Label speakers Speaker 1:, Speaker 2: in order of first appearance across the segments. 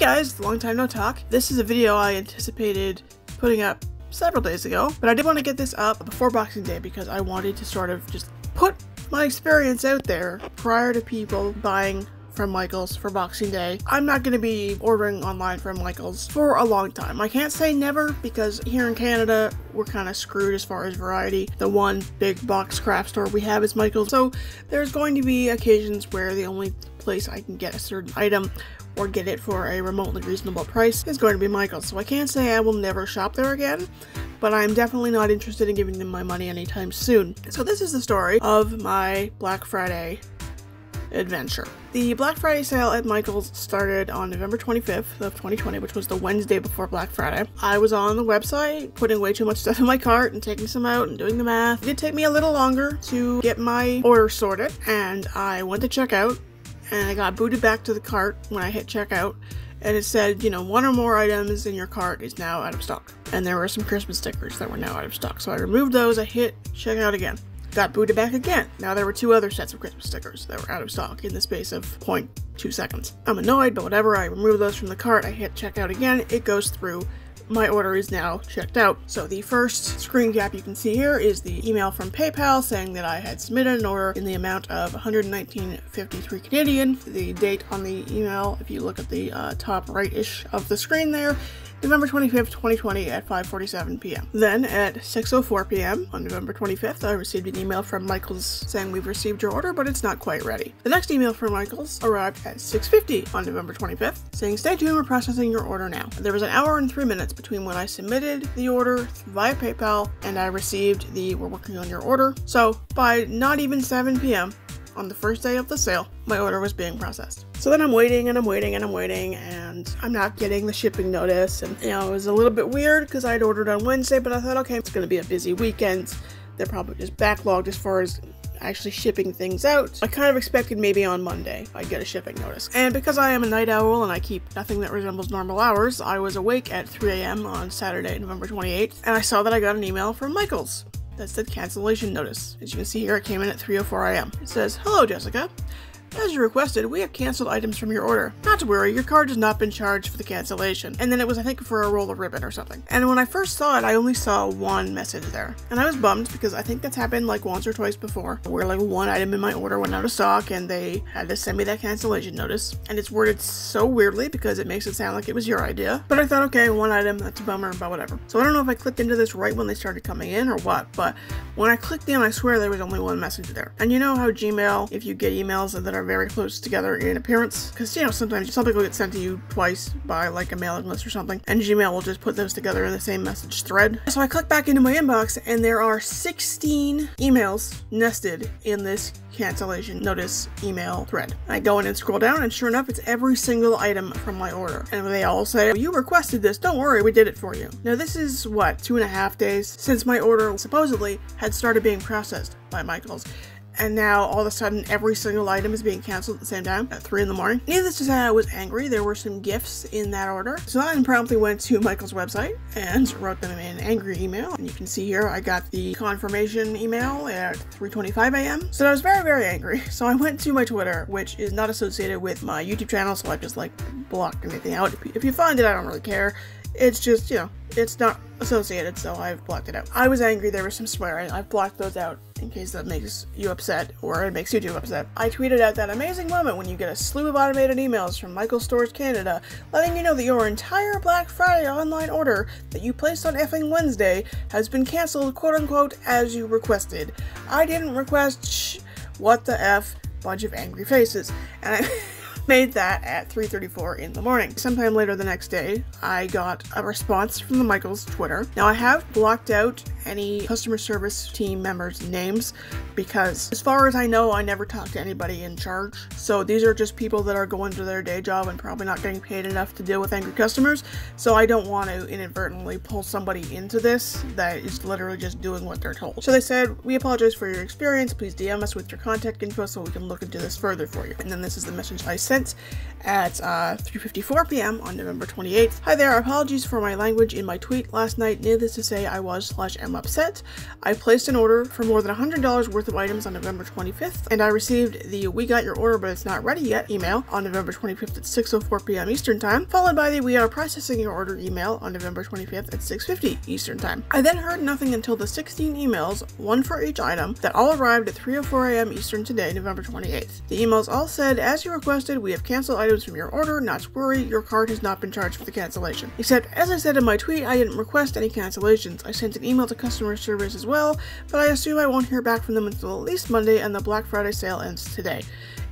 Speaker 1: guys, long time no talk. This is a video I anticipated putting up several days ago, but I did want to get this up before Boxing Day because I wanted to sort of just put my experience out there prior to people buying from Michaels for Boxing Day. I'm not going to be ordering online from Michaels for a long time. I can't say never because here in Canada we're kind of screwed as far as variety. The one big box craft store we have is Michaels, so there's going to be occasions where the only place I can get a certain item or get it for a remotely reasonable price is going to be Michaels. So I can't say I will never shop there again, but I'm definitely not interested in giving them my money anytime soon. So this is the story of my Black Friday adventure. The Black Friday sale at Michaels started on November 25th of 2020, which was the Wednesday before Black Friday. I was on the website putting way too much stuff in my cart and taking some out and doing the math. It did take me a little longer to get my order sorted, and I went to checkout and I got booted back to the cart when I hit checkout, and it said, you know, one or more items in your cart is now out of stock. And there were some Christmas stickers that were now out of stock. So I removed those, I hit checkout again. Got booted back again. Now there were two other sets of Christmas stickers that were out of stock in the space of 0.2 seconds. I'm annoyed, but whatever, I removed those from the cart, I hit checkout again, it goes through. My order is now checked out. So the first screen cap you can see here is the email from PayPal saying that I had submitted an order in the amount of 119.53 Canadian. The date on the email, if you look at the top right-ish of the screen there, November 25th, 2020 at 5:47 p.m. Then at 6:04 p.m. on November 25th, I received an email from Michaels saying we've received your order, but it's not quite ready. The next email from Michaels arrived at 6:50 on November 25th, saying stay tuned, we're processing your order now. There was an hour and 3 minutes between when I submitted the order via PayPal and I received the we're working on your order. So by not even 7 p.m. on the first day of the sale, my order was being processed. So then I'm waiting and I'm waiting and I'm waiting and I'm not getting the shipping notice, and you know, it was a little bit weird because I'd ordered on Wednesday, but I thought, okay, it's going to be a busy weekend. They're probably just backlogged as far as actually shipping things out. I kind of expected maybe on Monday I'd get a shipping notice. And because I am a night owl and I keep nothing that resembles normal hours, I was awake at 3 a.m. on Saturday, November 28th, and I saw that I got an email from Michaels that said cancellation notice. As you can see here, it came in at 3:04 a.m. It says, hello Jessica. As you requested, we have canceled items from your order. Not to worry, your card has not been charged for the cancellation. And then it was, I think, for a roll of ribbon or something. And when I first saw it, I only saw one message there. And I was bummed because I think that's happened like once or twice before, where like one item in my order went out of stock and they had to send me that cancellation notice. And it's worded so weirdly because it makes it sound like it was your idea. But I thought, okay, one item, that's a bummer, but whatever. So I don't know if I clicked into this right when they started coming in or what, but when I clicked in, I swear there was only one message there. And you know how Gmail, if you get emails that are very close together in appearance, because you know sometimes something will get sent to you twice by like a mailing list or something, and Gmail will just put those together in the same message thread. So I click back into my inbox and there are 16 emails nested in this cancellation notice email thread. I go in and scroll down and sure enough it's every single item from my order, and they all say, you requested this, don't worry, we did it for you. Now this is what, 2.5 days since my order supposedly had started being processed by Michaels. And now, all of a sudden, every single item is being canceled at the same time at 3 in the morning. Needless to say, I was angry. There were some gifts in that order. So I promptly went to Michael's website and wrote them an angry email. And you can see here, I got the confirmation email at 3:25 a.m. So I was very, very angry. So I went to my Twitter, which is not associated with my YouTube channel, so I just like blocked anything out. If you find it, I don't really care. It's just, you know, it's not associated, so I've blocked it out. I was angry, there was some swearing. I've blocked those out in case that makes you upset or it makes YouTube upset. I tweeted out that amazing moment when you get a slew of automated emails from Michaels Stores Canada letting you know that your entire Black Friday online order that you placed on effing Wednesday has been canceled, quote unquote, as you requested. I didn't request what the F, bunch of angry faces. And I made that at 3:34 in the morning. Sometime later the next day, I got a response from the Michaels Twitter. Now I have blocked out any customer service team members' names because as far as I know, I never talked to anybody in charge. So these are just people that are going to their day job and probably not getting paid enough to deal with angry customers. So I don't want to inadvertently pull somebody into this that is literally just doing what they're told. So they said, we apologize for your experience. Please DM us with your contact info so we can look into this further for you. And then this is the message I sent at 3:54 p.m. on November 28th. Hi there, apologies for my language in my tweet last night. Needless to say, I was/am upset. I placed an order for more than $100 worth of items on November 25th, and I received the "we got your order but it's not ready yet" email on November 25th at 6:04 p.m. Eastern Time, followed by the "we are processing your order" email on November 25th at 6:50 Eastern Time. I then heard nothing until the 16 emails, one for each item, that all arrived at 3:04 a.m. Eastern today, November 28th. The emails all said, "As you requested, we have canceled items from your order, not to worry, your card has not been charged for the cancellation." Except, as I said in my tweet, I didn't request any cancellations. I sent an email to customer service as well, but I assume I won't hear back from them until at least Monday, and the Black Friday sale ends today.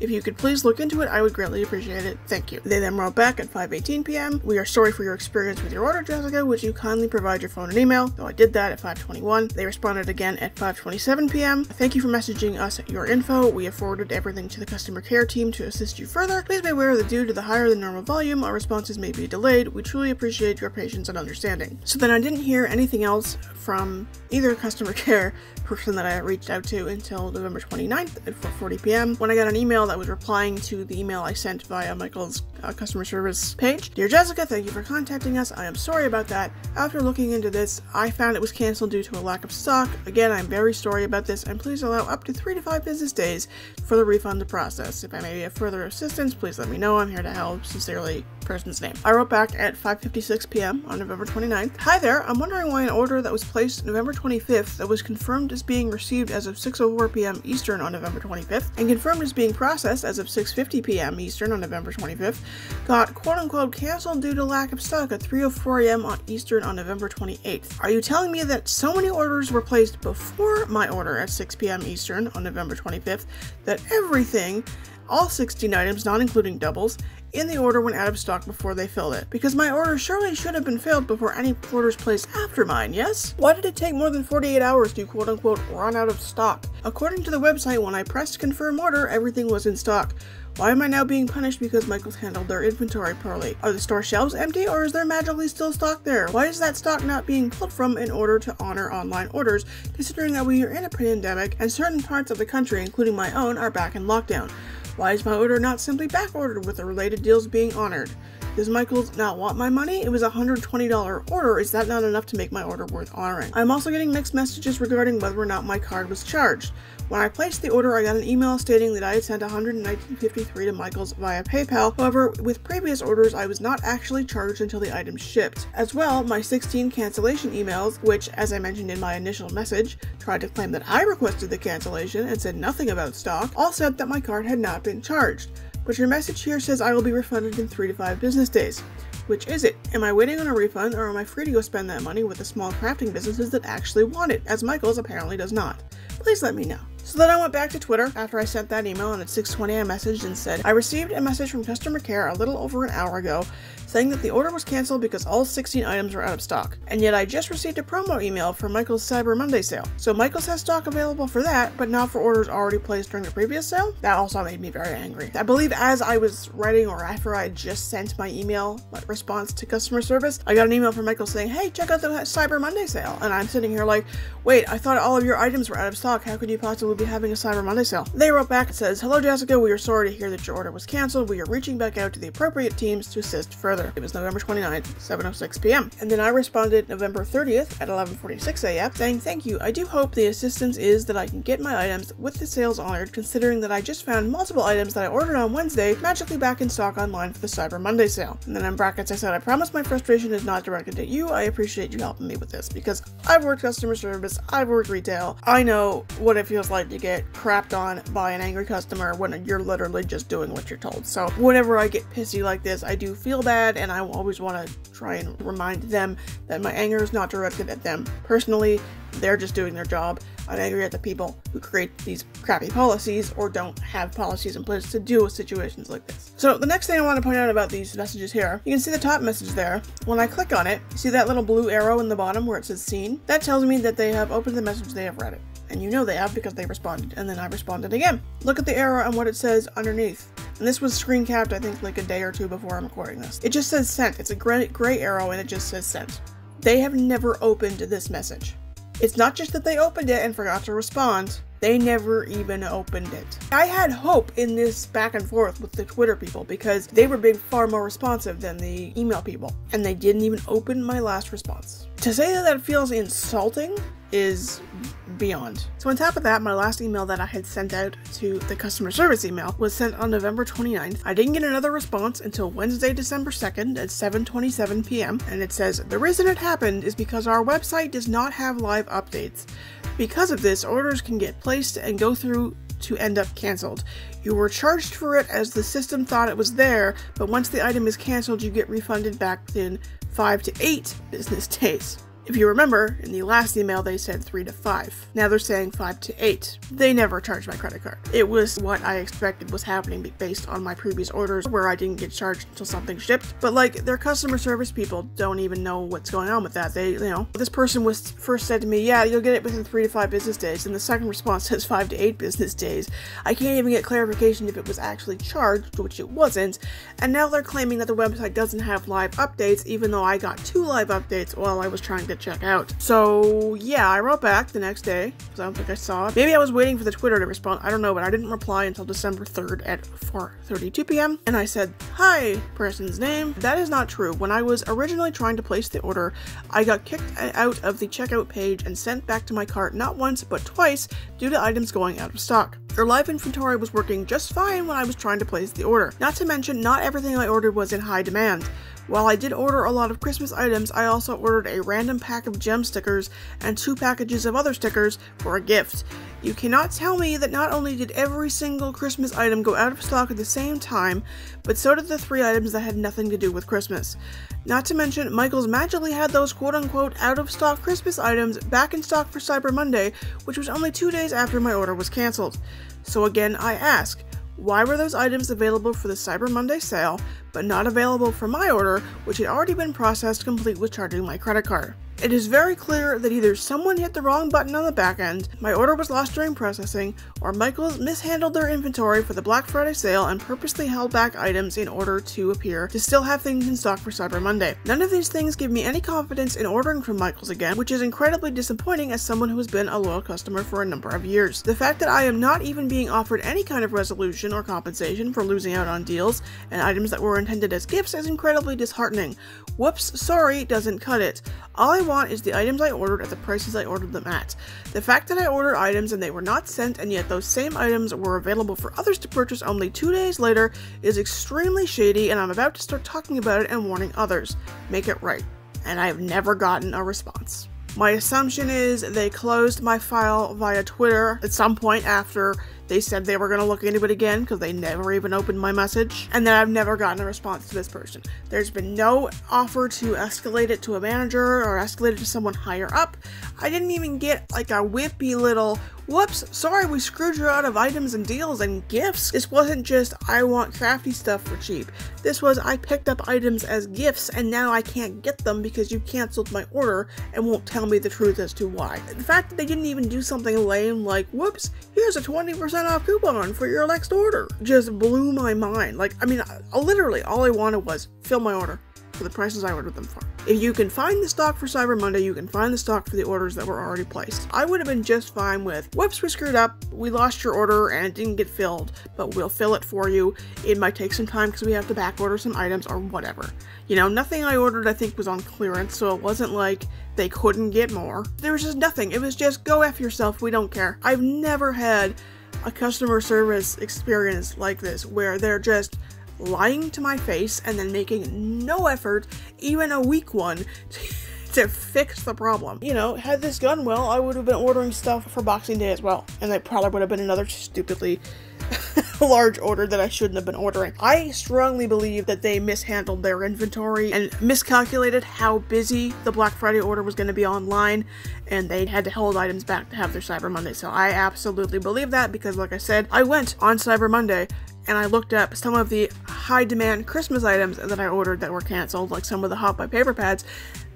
Speaker 1: If you could please look into it, I would greatly appreciate it. Thank you. They then wrote back at 5:18 p.m. "We are sorry for your experience with your order, Jessica. Would you kindly provide your phone and email?" Though I did that at 5:21. They responded again at 5:27 p.m. "Thank you for messaging us your info. We have forwarded everything to the customer care team to assist you further. Please be aware that due to the higher than normal volume, our responses may be delayed. We truly appreciate your patience and understanding." So then I didn't hear anything else from either customer care person that I reached out to until November 29th at 4:40 p.m. when I got an email that was replying to the email I sent via Michael's customer service page. "Dear Jessica, thank you for contacting us. I am sorry about that. After looking into this, I found it was canceled due to a lack of stock. Again, I'm very sorry about this, and please allow up to 3 to 5 business days for the refund to process. If I may be of further assistance, please let me know. I'm here to help. Sincerely," person's name. I wrote back at 5:56 p.m. on November 29th. "Hi there, I'm wondering why an order that was placed November 25th that was confirmed as being received as of 6:04 p.m. Eastern on November 25th and confirmed as being processed as of 6:50 p.m. Eastern on November 25th got quote-unquote canceled due to lack of stock at 3:04 a.m. on Eastern on November 28th. Are you telling me that so many orders were placed before my order at 6 p.m. Eastern on November 25th that everything, all 16 items, not including doubles, in the order went out of stock before they filled it? Because my order surely should have been filled before any orders placed after mine, yes? Why did it take more than 48 hours to quote-unquote run out of stock? According to the website, when I pressed confirm order, everything was in stock. Why am I now being punished because Michael's handled their inventory poorly? Are the store shelves empty, or is there magically still stock there? Why is that stock not being pulled from in order to honor online orders, considering that we are in a pandemic and certain parts of the country, including my own, are back in lockdown? Why is my order not simply back ordered with the related deals being honored? Does Michael's not want my money? It was a $120 order. Is that not enough to make my order worth honoring? I'm also getting mixed messages regarding whether or not my card was charged. When I placed the order, I got an email stating that I had sent $119.53 to Michael's via PayPal. However, with previous orders, I was not actually charged until the item shipped. As well, my 16 cancellation emails, which, as I mentioned in my initial message, tried to claim that I requested the cancellation and said nothing about stock, all said that my card had not been charged. But your message here says I will be refunded in 3 to 5 business days. Which is it? Am I waiting on a refund, or am I free to go spend that money with the small crafting businesses that actually want it, as Michael's apparently does not? Please let me know. So then I went back to Twitter after I sent that email, and at 6:20 I messaged and said, "I received a message from customer care a little over an hour ago saying that the order was canceled because all 16 items were out of stock. And yet I just received a promo email for Michael's Cyber Monday sale. So Michael's has stock available for that, but not for orders already placed during the previous sale?" That also made me very angry. I believe as I was writing, or after I just sent my email response to customer service, I got an email from Michael saying, "Hey, check out the Cyber Monday sale." And I'm sitting here like, wait, I thought all of your items were out of stock. How could you possibly be having a Cyber Monday sale? They wrote back and says, "Hello Jessica, we are sorry to hear that your order was canceled. We are reaching back out to the appropriate teams to assist further." It was November 29th, 7:06 p.m. And then I responded November 30th at 11:46 a.m. saying, "Thank you. I do hope the assistance is that I can get my items with the sales honored, considering that I just found multiple items that I ordered on Wednesday magically back in stock online for the Cyber Monday sale." And then in brackets I said, "I promise my frustration is not directed at you. I appreciate you helping me with this, because I've worked customer service, I've worked retail. I know what it feels like to get crapped on by an angry customer when you're literally just doing what you're told. So whenever I get pissy like this, I do feel bad, and I always want to try and remind them that my anger is not directed at them personally. They're just doing their job. I'm angry at the people who create these crappy policies or don't have policies in place to deal with situations like this." So the next thing I want to point out about these messages here, you can see the top message there. When I click on it, you see that little blue arrow in the bottom where it says seen? That tells me that they have opened the message, they have read it. And you know they have because they responded, and then I responded again. Look at the arrow and what it says underneath. And this was screen capped, I think, like a day or two before I'm recording this. It just says sent. It's a gray arrow and it just says sent. They have never opened this message. It's not just that they opened it and forgot to respond. They never even opened it. I had hope in this back and forth with the Twitter people because they were being far more responsive than the email people, and they didn't even open my last response. To say that that feels insulting is beyond. So on top of that, my last email that I had sent out to the customer service email was sent on November 29th. I didn't get another response until Wednesday, December 2nd at 7:27 p.m. and it says, "The reason it happened is because our website does not have live updates. Because of this, orders can get placed and go through to end up cancelled. You were charged for it as the system thought it was there, but once the item is cancelled, you get refunded back within 5 to 8 business days." If you remember, in the last email they said 3 to 5. Now they're saying 5 to 8. They never charged my credit card. It was what I expected was happening based on my previous orders where I didn't get charged until something shipped. But like, their customer service people don't even know what's going on with that. They, you know, this person was first said to me, "Yeah, you'll get it within 3 to 5 business days." And the second response says 5 to 8 business days. I can't even get clarification if it was actually charged, which it wasn't. And now they're claiming that the website doesn't have live updates, even though I got 2 live updates while I was trying to check out. So yeah, I wrote back the next day because I don't think I saw it. Maybe I was waiting for the Twitter to respond, I don't know, but I didn't reply until December 3rd at 4:32 p.m. and I said, "Hi, person's name. That is not true. When I was originally trying to place the order, I got kicked out of the checkout page and sent back to my cart not once but twice due to items going out of stock. Your live inventory was working just fine when I was trying to place the order. Not to mention, not everything I ordered was in high demand. While I did order a lot of Christmas items, I also ordered a random pack of gem stickers and 2 packages of other stickers for a gift. You cannot tell me that not only did every single Christmas item go out of stock at the same time, but so did the 3 items that had nothing to do with Christmas. Not to mention, Michaels magically had those quote-unquote out-of-stock Christmas items back in stock for Cyber Monday, which was only 2 days after my order was cancelled. So again, I ask, why were those items available for the Cyber Monday sale, but not available for my order, which had already been processed complete with charging my credit card? It is very clear that either someone hit the wrong button on the back end, my order was lost during processing, or Michaels mishandled their inventory for the Black Friday sale and purposely held back items in order to appear to still have things in stock for Cyber Monday. None of these things give me any confidence in ordering from Michaels again, which is incredibly disappointing as someone who has been a loyal customer for a number of years. The fact that I am not even being offered any kind of resolution or compensation for losing out on deals and items that were intended as gifts is incredibly disheartening. Whoops, sorry doesn't cut it. All I want is the items I ordered at the prices I ordered them at. The fact that I ordered items and they were not sent and yet those same items were available for others to purchase only 2 days later is extremely shady, and I'm about to start talking about it and warning others. Make it right. And I have never gotten a response. My assumption is they closed my file via Twitter at some point after they said they were going to look into it again because they never even opened my message, and then I've never gotten a response to this person. There's been no offer to escalate it to a manager or escalate it to someone higher up. I didn't even get like a whippy little, "Whoops, sorry we screwed you out of items and deals and gifts." This wasn't just, "I want crafty stuff for cheap." This was, "I picked up items as gifts and now I can't get them because you canceled my order and won't tell me the truth as to why." The fact that they didn't even do something lame like, "Whoops, here's a 20% off coupon for your next order," just blew my mind. Like, I mean, literally all I wanted was fill my order for the prices I ordered them for. If you can find the stock for Cyber Monday, you can find the stock for the orders that were already placed. I would have been just fine with, "Whoops, we screwed up, we lost your order and it didn't get filled, but we'll fill it for you. It might take some time because we have to back order some items," or whatever. You know, nothing I ordered I think was on clearance, so it wasn't like they couldn't get more. There was just nothing. It was just, go F yourself, we don't care. I've never had a customer service experience like this where they're just lying to my face and then making no effort, even a weak one, to fix the problem. You know, had this gone well, I would have been ordering stuff for Boxing Day as well, and that probably would have been another stupidly large order that I shouldn't have been ordering. I strongly believe that they mishandled their inventory and miscalculated how busy the Black Friday order was going to be online, and they had to hold items back to have their Cyber Monday. So I absolutely believe that because, like I said, I went on Cyber Monday and I looked up some of the high demand Christmas items that I ordered that were canceled, like some of the Hot Buy paper pads.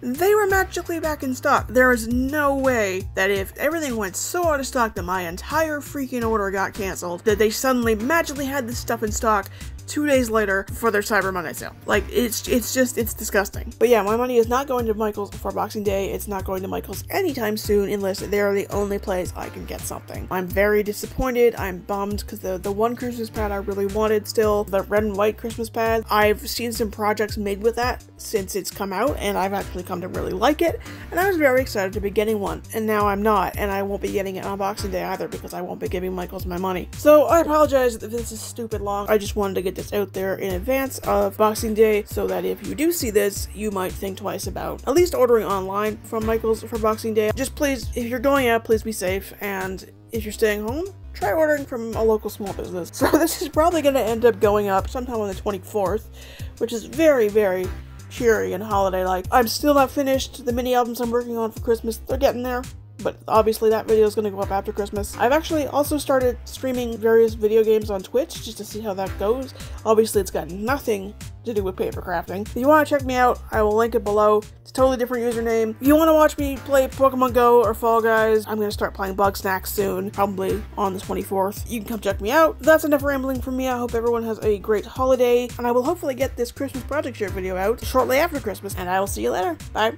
Speaker 1: They were magically back in stock. There is no way that if everything went so out of stock that my entire freaking order got canceled, that they suddenly magically had this stuff in stock 2 days later for their Cyber Monday sale. Like, it's disgusting. But yeah, my money is not going to Michael's for Boxing Day. It's not going to Michael's anytime soon unless they're the only place I can get something. I'm very disappointed. I'm bummed because the one Christmas pad I really wanted still, the red and white Christmas pad, I've seen some projects made with that since it's come out, and I've actually come to really like it, and I was very excited to be getting one, and now I'm not, and I won't be getting it on Boxing Day either because I won't be giving Michael's my money. So I apologize if this is stupid long. I just wanted to get this out there in advance of Boxing Day so that if you do see this, you might think twice about at least ordering online from Michael's for Boxing Day. Just please, if you're going out, please be safe, and if you're staying home, try ordering from a local small business. So this is probably going to end up going up sometime on the 24th, which is very, very cheery and holiday-like. I'm still not finished the mini albums I'm working on for Christmas. They're getting there, but obviously that video is going to go up after Christmas. I've actually also started streaming various video games on Twitch just to see how that goes. Obviously it's got nothing to do with paper crafting. If you want to check me out, I will link it below. It's a totally different username. If you want to watch me play Pokemon Go or Fall Guys, I'm going to start playing Bug Snacks soon, probably on the 24th. You can come check me out. That's enough rambling from me. I hope everyone has a great holiday, and I will hopefully get this Christmas project share video out shortly after Christmas, and I will see you later. Bye.